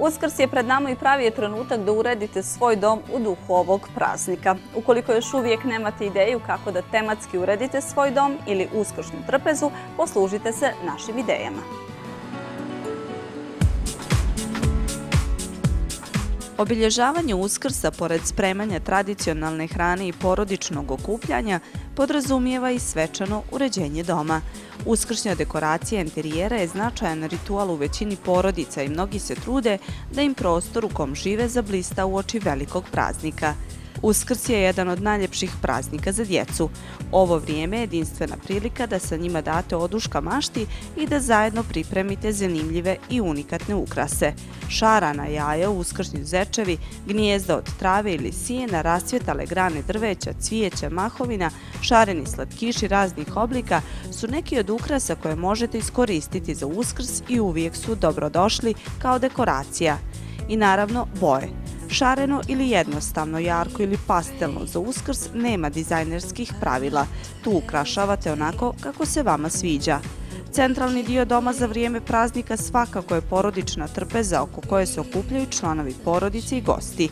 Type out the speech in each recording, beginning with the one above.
Uskrs je pred nama i pravi je trenutak da uredite svoj dom u duhu ovog praznika. Ukoliko još uvijek nemate ideju kako da tematski uredite svoj dom ili uskršnju trpezu, poslužite se našim idejama. Obilježavanje Uskrsa, pored spremanja tradicionalne hrane i porodičnog okupljanja, podrazumijeva i svečano uređenje doma. Uskršnja dekoracija interijera je značajan ritual u većini porodica i mnogi se trude da im prostor u kom žive zablista uoči velikog praznika. Uskrs je jedan od najljepših praznika za djecu. Ovo vrijeme je jedinstvena prilika da sa njima date oduška mašti i da zajedno pripremite zanimljive i unikatne ukrase. Šarana, jaja, uskršnji zečevi, gnijezda od trave ili sijena, rascvjetale grane drveća, cvijeća, mahovina, šareni slatkiši raznih oblika su neki od ukrasa koje možete iskoristiti za Uskrs i uvijek su dobrodošli kao dekoracija. I naravno boje. Šareno ili jednostavno, jarko ili pastelno za Uskrs nema dizajnerskih pravila. Tu ukrašavate onako kako se vama sviđa. Centralni dio doma za vrijeme praznika svakako je porodična trpeza oko koje se okupljaju članovi porodice i gosti.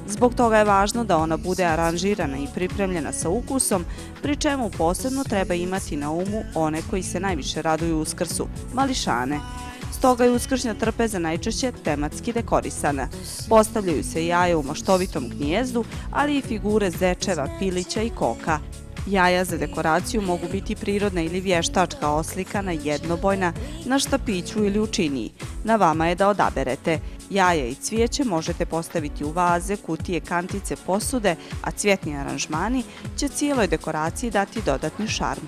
Zbog toga je važno da ona bude aranžirana i pripremljena sa ukusom, pri čemu posebno treba imati na umu one koji se najviše raduju Uskrsu, mališane. Stoga je uskršnja trpeza najčešće tematski dekorisana. Postavljaju se jaja u maštovitom gnijezdu, ali i figure zečeva, pilića i koka. Jaja za dekoraciju mogu biti prirodna ili vještačka oslikana, jednobojna, na štapiću ili u činiji. Na vama je da odaberete. Jaja i cvijeće možete postaviti u vaze, kutije, kantice, posude, a cvjetni aranžmani će cijeloj dekoraciji dati dodatni šarm.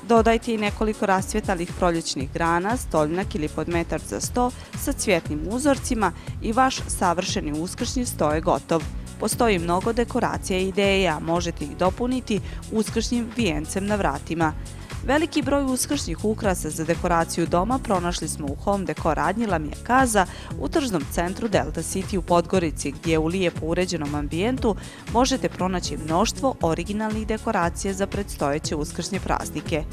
Dodajte i nekoliko rascvjetalih proljećnih grana, stolnjak ili podmetač za sto sa cvjetnim uzorcima i vaš savršeni uskršnji sto je gotov. Postoji mnogo dekoracija i ideja, možete ih dopuniti uskršnjim vijencem na vratima. Veliki broj uskršnjih ukrasa za dekoraciju doma pronašli smo u Home Decor radnji Lamija Kaza u tržnom centru Delta City u Podgorici, gdje u lijepo uređenom ambijentu možete pronaći mnoštvo originalnih dekoracija za predstojeće uskršnje praznike.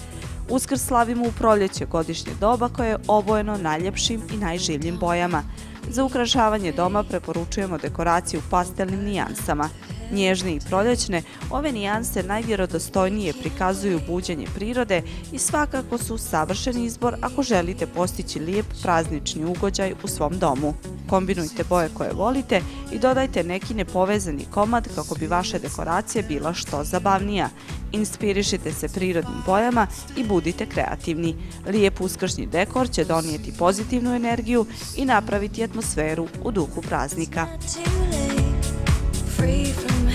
Uskrs slavimo u proljeće, godišnje doba koje je obojeno najljepšim i najživljim bojama. Za ukrašavanje doma preporučujemo dekoraciju pastelnim nijansama. Nježne i proljećne, ove nijanse najvjerodostojnije prikazuju buđenje prirode i svakako su savršen izbor ako želite postići lijep praznični ugođaj u svom domu. Kombinujte boje koje volite i dodajte neki nepovezani komad kako bi vaša dekoracija bila što zabavnija. Inspirišite se prirodnim bojama i budite kreativni. Lijep uskršnji dekor će donijeti pozitivnu energiju i napraviti atmosferu u duhu praznika. Free from